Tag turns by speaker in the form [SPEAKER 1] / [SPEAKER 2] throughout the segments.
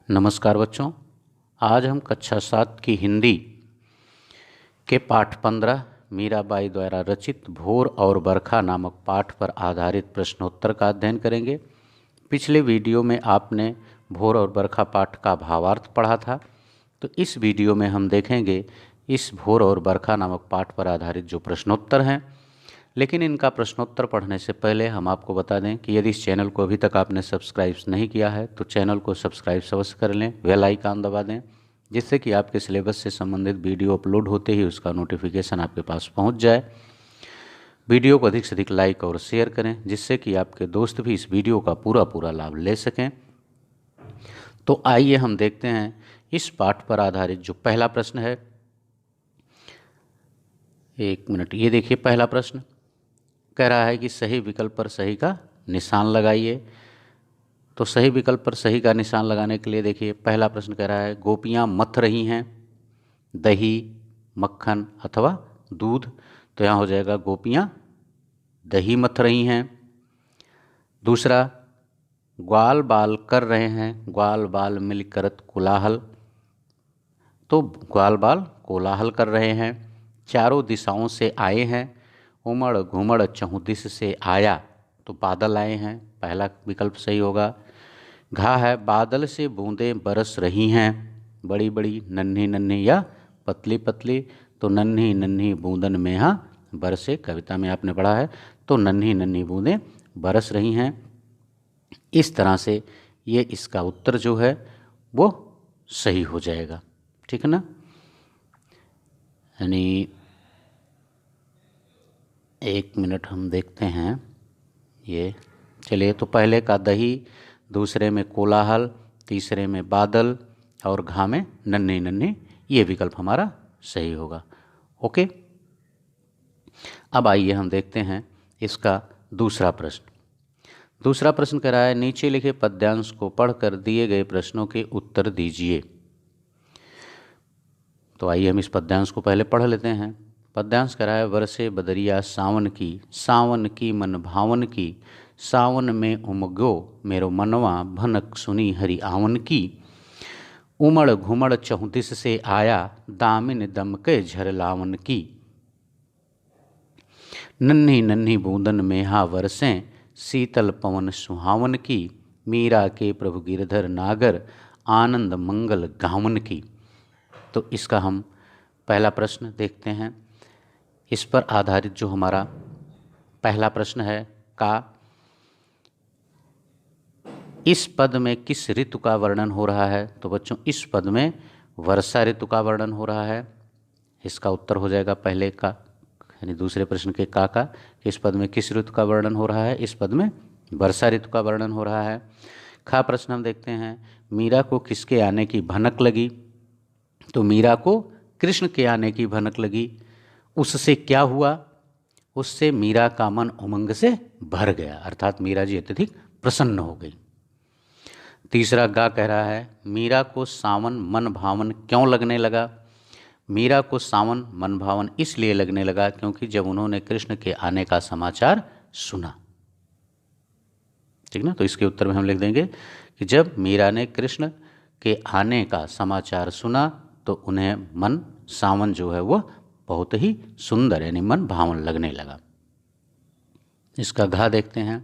[SPEAKER 1] नमस्कार बच्चों। आज हम कक्षा 7 की हिंदी के पाठ 15 मीराबाई द्वारा रचित भोर और बरखा नामक पाठ पर आधारित प्रश्नोत्तर का अध्ययन करेंगे। पिछले वीडियो में आपने भोर और बरखा पाठ का भावार्थ पढ़ा था, तो इस वीडियो में हम देखेंगे इस भोर और बरखा नामक पाठ पर आधारित जो प्रश्नोत्तर हैं। लेकिन इनका प्रश्नोत्तर पढ़ने से पहले हम आपको बता दें कि यदि इस चैनल को अभी तक आपने सब्सक्राइब नहीं किया है तो चैनल को सब्सक्राइब अवश्य कर लें, बेल आइकन दबा दें, जिससे कि आपके सिलेबस से संबंधित वीडियो अपलोड होते ही उसका नोटिफिकेशन आपके पास पहुंच जाए। वीडियो को अधिक से अधिक लाइक और शेयर करें, जिससे कि आपके दोस्त भी इस वीडियो का पूरा लाभ ले सकें। तो आइए हम देखते हैं इस पाठ पर आधारित जो पहला प्रश्न है। एक मिनट, ये देखिए पहला प्रश्न कह रहा है कि सही विकल्प पर सही का निशान लगाइए। तो सही विकल्प पर सही का निशान लगाने के लिए देखिए पहला प्रश्न कह रहा है गोपियाँ मथ रही हैं दही, मक्खन अथवा दूध। तो यहाँ हो जाएगा गोपियाँ दही मथ रही हैं। दूसरा, ग्वाल बाल कर रहे हैं ग्वाल बाल मिल करत कोलाहल। तो ग्वाल बाल कोलाहल कर रहे हैं। चारों दिशाओं से आए हैं, उमड़ घुमड़ चहुदिश से आया। तो बादल आए हैं, पहला विकल्प सही होगा। घा है बादल से बूंदें बरस रही हैं, बड़ी बड़ी नन्ही नन्ही या पतली पतली। तो नन्ही नन्ही बूंदन में यहाँ बरसे, कविता में आपने पढ़ा है। तो नन्ही नन्ही बूंदें बरस रही हैं। इस तरह से ये इसका उत्तर जो है वो सही हो जाएगा, ठीक है ना। यानी एक मिनट हम देखते हैं ये। चलिए, तो पहले का दही, दूसरे में कोलाहल, तीसरे में बादल और घा में नन्ही नन्ही, ये विकल्प हमारा सही होगा। ओके, अब आइए हम देखते हैं इसका दूसरा प्रश्न। दूसरा प्रश्न कह रहा है नीचे लिखे पद्यांश को पढ़कर दिए गए प्रश्नों के उत्तर दीजिए। तो आइए हम इस पद्यांश को पहले पढ़ लेते हैं। पद्यांश कह रहा है बरसे बदरिया सावन की मन भावन की, सावन में उमगो मेरो मनवा भनक सुनी हरि आवन की। उमड़ घुमड़ चहुदिश से आया, दामिन दमके झरलावन की। नन्ही नन्ही बूंदन में हा वरसें, शीतल पवन सुहावन की। मीरा के प्रभु गिरधर नागर, आनंद मंगल गावन की। तो इसका हम पहला प्रश्न देखते हैं। इस पर आधारित जो हमारा पहला प्रश्न है का, इस पद में किस ऋतु का वर्णन हो रहा है। तो बच्चों इस पद में वर्षा ऋतु का वर्णन हो रहा है। इसका उत्तर हो जाएगा पहले का, यानी दूसरे प्रश्न के का इस पद में किस ऋतु का वर्णन हो रहा है। इस पद में वर्षा ऋतु का वर्णन हो रहा है। खा प्रश्न हम देखते हैं मीरा को किसके आने की भनक लगी। तो मीरा को कृष्ण के आने की भनक लगी। उससे क्या हुआ, उससे मीरा का मन उमंग से भर गया, अर्थात मीरा जी अत्यधिक प्रसन्न हो गई। तीसरा गा कह रहा है मीरा को सावन मन भावन क्यों लगने लगा। मीरा को सावन मन भावन इसलिए लगने लगा क्योंकि जब उन्होंने कृष्ण के आने का समाचार सुना, ठीक ना। तो इसके उत्तर में हम लिख देंगे कि जब मीरा ने कृष्ण के आने का समाचार सुना तो उन्हें मन सावन जो है वो बहुत ही सुंदर यानी मन भावन लगने लगा। इसका घा देखते हैं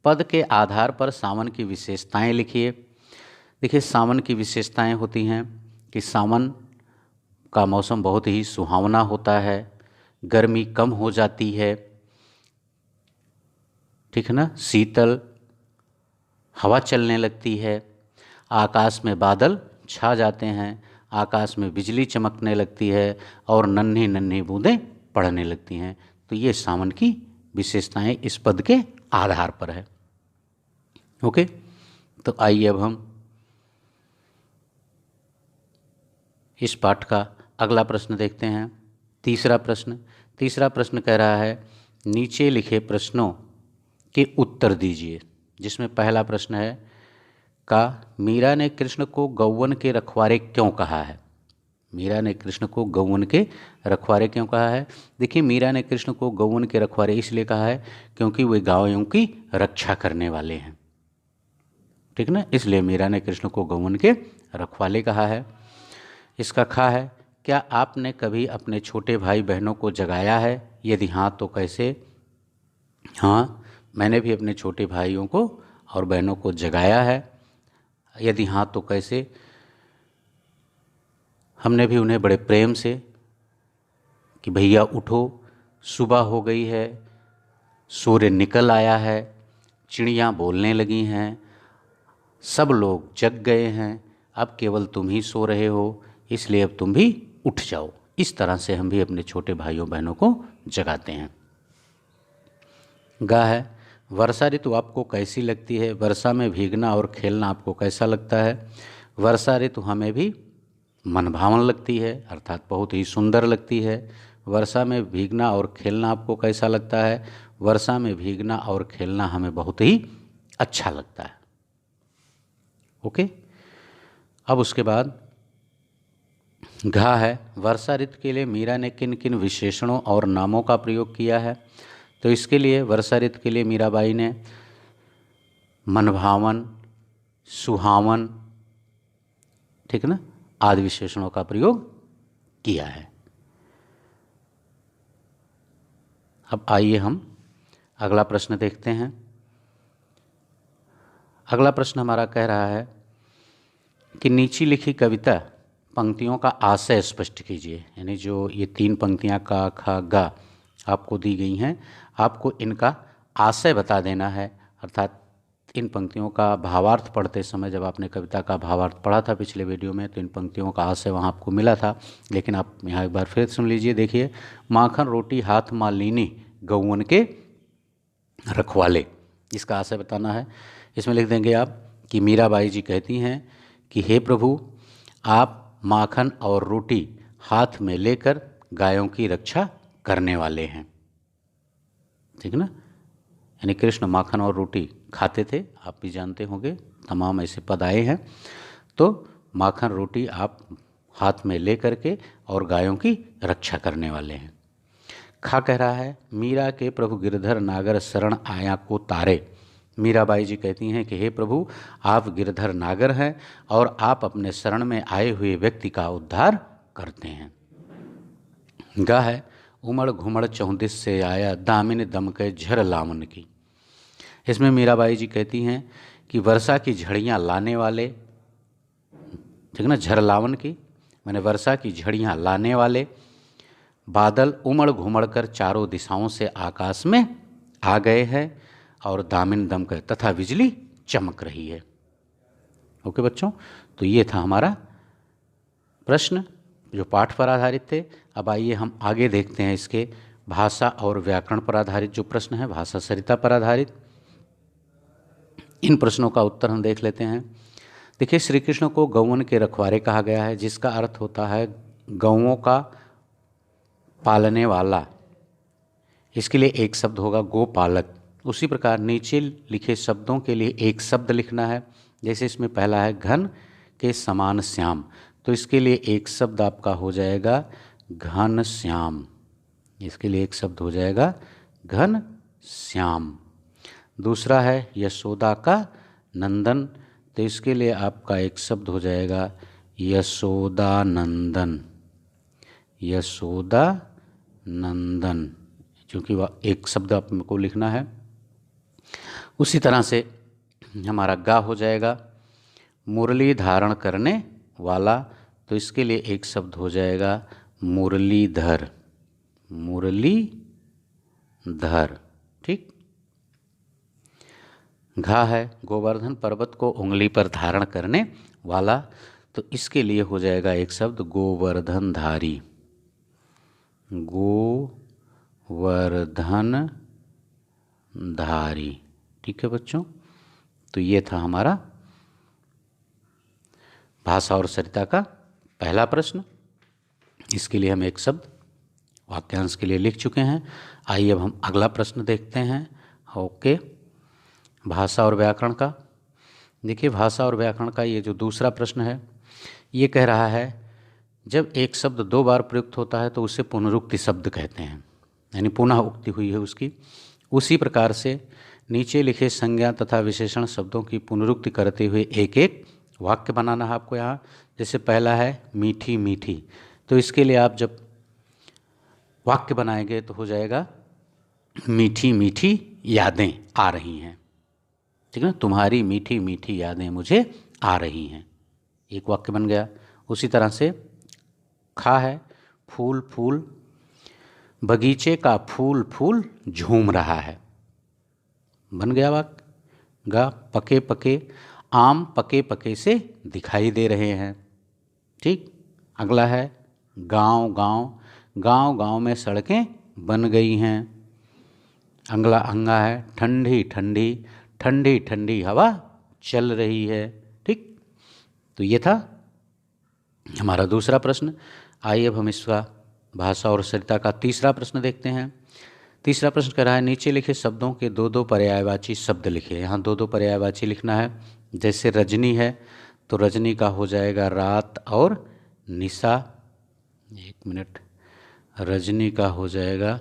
[SPEAKER 1] पद के आधार पर सावन की विशेषताएं लिखिए। देखिए सावन की विशेषताएं होती हैं कि सावन का मौसम बहुत ही सुहावना होता है, गर्मी कम हो जाती है, ठीक है ना, शीतल हवा चलने लगती है, आकाश में बादल छा जाते हैं, आकाश में बिजली चमकने लगती है और नन्ही नन्ही बूंदें पड़ने लगती हैं। तो ये सावन की विशेषताएं इस पद के आधार पर है। ओके, तो आइए अब हम इस पाठ का अगला प्रश्न देखते हैं। तीसरा प्रश्न कह रहा है नीचे लिखे प्रश्नों के उत्तर दीजिए। जिसमें पहला प्रश्न है का मीरा ने कृष्ण को गौवन के रखवारे क्यों कहा है। मीरा ने कृष्ण को गौवन के रखवारे क्यों कहा है। देखिए मीरा ने कृष्ण को गौवन के रखवारे इसलिए कहा है क्योंकि वे गायों की रक्षा करने वाले हैं। ठीक ना, इसलिए मीरा ने कृष्ण को गौवन के रखवाले कहा है। इसका खा है, क्या आपने कभी अपने छोटे भाई बहनों को जगाया है? यदि हाँ तो कैसे? हाँ, मैंने भी अपने छोटे भाइयों को और बहनों को जगाया है। यदि हाँ तो कैसे? हमने भी उन्हें बड़े प्रेम से कि भैया उठो, सुबह हो गई है, सूर्य निकल आया है, चिड़ियाँ बोलने लगी हैं, सब लोग जग गए हैं, अब केवल तुम ही सो रहे हो, इसलिए अब तुम भी उठ जाओ। इस तरह से हम भी अपने छोटे भाइयों बहनों को जगाते हैं। गा है, वर्षा ऋतु आपको कैसी लगती है? वर्षा में भीगना और खेलना आपको कैसा लगता है? वर्षा ऋतु हमें भी मनभावन लगती है, अर्थात बहुत ही सुंदर लगती है। वर्षा में भीगना और खेलना आपको कैसा लगता है? वर्षा में भीगना और खेलना हमें बहुत ही अच्छा लगता है। ओके, अब उसके बाद घा है, वर्षा ऋतु के लिए मीरा ने किन किन विशेषणों और नामों का प्रयोग किया है? तो इसके लिए वर्षा ऋतु के लिए मीराबाई ने मनभावन, सुहावन, ठीक ना, आदि विशेषणों का प्रयोग किया है। अब आइए हम अगला प्रश्न देखते हैं। अगला प्रश्न हमारा कह रहा है कि नीचे लिखी कविता पंक्तियों का आशय स्पष्ट कीजिए। यानी जो ये 3 पंक्तियां का, खा, गा आपको दी गई हैं, आपको इनका आशय बता देना है। अर्थात इन पंक्तियों का भावार्थ पढ़ते समय, जब आपने कविता का भावार्थ पढ़ा था पिछले वीडियो में, तो इन पंक्तियों का आशय वहाँ आपको मिला था, लेकिन आप यहाँ एक बार फिर सुन लीजिए। देखिए, माखन रोटी हाथ मालिनी गौवन के रखवाले, इसका आशय बताना है। इसमें लिख देंगे आप कि मीराबाई जी कहती हैं कि हे प्रभु, आप माखन और रोटी हाथ में लेकर गायों की रक्षा करने वाले हैं। ठीक ना, यानी कृष्ण माखन और रोटी खाते थे, आप भी जानते होंगे, तमाम ऐसे पद आए हैं। तो माखन रोटी आप हाथ में ले करके और गायों की रक्षा करने वाले हैं। खा कह रहा है, मीरा के प्रभु गिरधर नागर शरण आया को तारे। मीराबाई जी कहती हैं कि हे प्रभु, आप गिरधर नागर हैं और आप अपने शरण में आए हुए व्यक्ति का उद्धार करते हैं। गा है, उमड़ घुमड़ चौंदिस से आया दामिन दम के झर लावन की। इसमें मीराबाई जी कहती हैं कि वर्षा की झड़ियाँ लाने वाले, ठीक ना, झर लावन की मैंने वर्षा की झड़ियाँ लाने वाले बादल उमड़ घुमड़ कर चारों दिशाओं से आकाश में आ गए हैं और दामिन दम कर तथा बिजली चमक रही है। ओके बच्चों, तो ये था हमारा प्रश्न जो पाठ पर आधारित थे। अब आइए हम आगे देखते हैं इसके भाषा और व्याकरण पर आधारित जो प्रश्न है, भाषा सरिता पर आधारित। इन प्रश्नों का उत्तर हम देख लेते हैं। देखिए, श्री कृष्ण को गौवन के रखवारे कहा गया है, जिसका अर्थ होता है गौओं का पालने वाला। इसके लिए एक शब्द होगा गोपालक। उसी प्रकार नीचे लिखे शब्दों के लिए एक शब्द लिखना है। जैसे इसमें पहला है घन के समान श्याम, तो इसके लिए एक शब्द आपका हो जाएगा घन श्याम। इसके लिए एक शब्द हो जाएगा घन श्याम। दूसरा है यशोदा का नंदन, तो इसके लिए आपका एक शब्द हो जाएगा यशोदा नंदन। यशोदा नंदन, क्योंकि वह एक शब्द आपको लिखना है। उसी तरह से हमारा गा हो जाएगा मुरली धारण करने वाला, तो इसके लिए एक शब्द हो जाएगा मुरलीधर। मुरलीधर, ठीक। घा है गोवर्धन पर्वत को उंगली पर धारण करने वाला, तो इसके लिए हो जाएगा एक शब्द गोवर्धनधारी। गोवर्धनधारी, ठीक है बच्चों। तो ये था हमारा भाषा और सरिता का पहला प्रश्न। इसके लिए हम एक शब्द वाक्यांश के लिए लिख चुके हैं। आइए अब हम अगला प्रश्न देखते हैं। ओके, भाषा और व्याकरण का। देखिए, भाषा और व्याकरण का ये जो दूसरा प्रश्न है, ये कह रहा है जब एक शब्द 2 बार प्रयुक्त होता है तो उसे पुनरुक्ति शब्द कहते हैं, यानी पुनः उक्ति हुई है उसकी। उसी प्रकार से नीचे लिखे संज्ञा तथा विशेषण शब्दों की पुनरुक्ति करते हुए एक एक वाक्य बनाना है आपको यहाँ। जैसे पहला है मीठी मीठी, तो इसके लिए आप जब वाक्य बनाएंगे तो हो जाएगा मीठी मीठी यादें आ रही हैं, ठीक है ना, तुम्हारी मीठी मीठी यादें मुझे आ रही हैं, एक वाक्य बन गया। उसी तरह से खा है फूल फूल, बगीचे का फूल फूल झूम रहा है, बन गया वाक्य। गा पके पके, आम पके पके से दिखाई दे रहे हैं, ठीक। अगला है गांव गांव, गांव गांव में सड़कें बन गई हैं। अगला अंगा है ठंडी ठंडी, ठंडी ठंडी हवा चल रही है, ठीक। तो ये था हमारा दूसरा प्रश्न। आइए अब हम इसका भाषा और सरिता का तीसरा प्रश्न देखते हैं। तीसरा प्रश्न कह रहा है नीचे लिखे शब्दों के दो दो पर्यायवाची शब्द लिखे। यहाँ दो दो पर्यायवाची लिखना है। जैसे रजनी है तो रजनी का हो जाएगा रात और निशा, एक मिनट, रजनी का हो जाएगा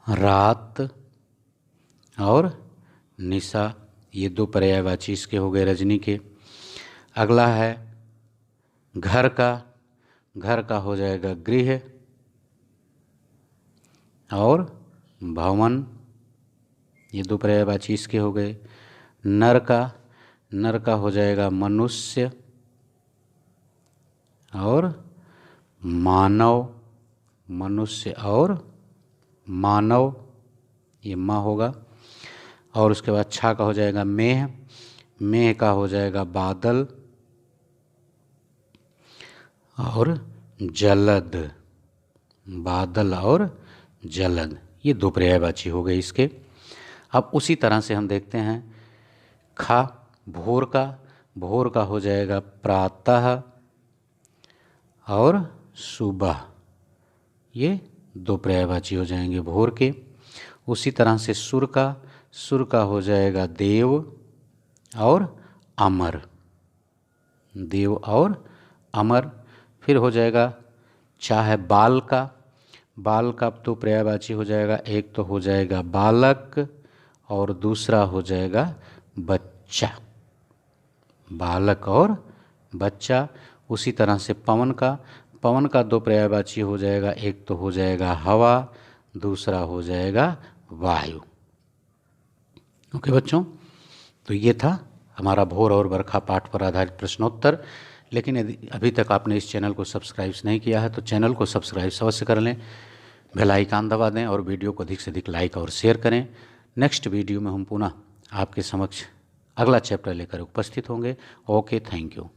[SPEAKER 1] रात और निशा, ये दो पर्यायवाची इसके हो गए रजनी के। अगला है घर का, घर का हो जाएगा गृह और भवन, ये दो पर्यायवाची इसके हो गए। नर का, नर का हो जाएगा मनुष्य और मानव, मनुष्य और मानव, ये माँ होगा। और उसके बाद छा का हो जाएगा मेह, मेह का हो जाएगा बादल और जलद, बादल और जलद, ये दो पर्यायवाची हो गए इसके। अब उसी तरह से हम देखते हैं खा भोर का, भोर का हो जाएगा प्रातः और सुबह, ये दो पर्यायवाची हो जाएंगे भोर के। उसी तरह से सुर का, सुर का हो जाएगा देव और अमर, देव और अमर। फिर हो जाएगा चाहे बाल का, बाल का तो पर्यायवाची हो जाएगा, एक तो हो जाएगा बालक और दूसरा हो जाएगा बच्चा, बालक और बच्चा। उसी तरह से पवन का, पवन का दो पर्यायवाची हो जाएगा, एक तो हो जाएगा हवा, दूसरा हो जाएगा वायु। ओके बच्चों, तो ये था हमारा भोर और बरखा पाठ पर आधारित प्रश्नोत्तर। लेकिन यदि अभी तक आपने इस चैनल को सब्सक्राइब नहीं किया है तो चैनल को सब्सक्राइब अवश्य कर लें, बेल आइकन दबा दें और वीडियो को अधिक से अधिक लाइक और शेयर करें। नेक्स्ट वीडियो में हम पुनः आपके समक्ष अगला चैप्टर लेकर उपस्थित होंगे। Okay, thank you.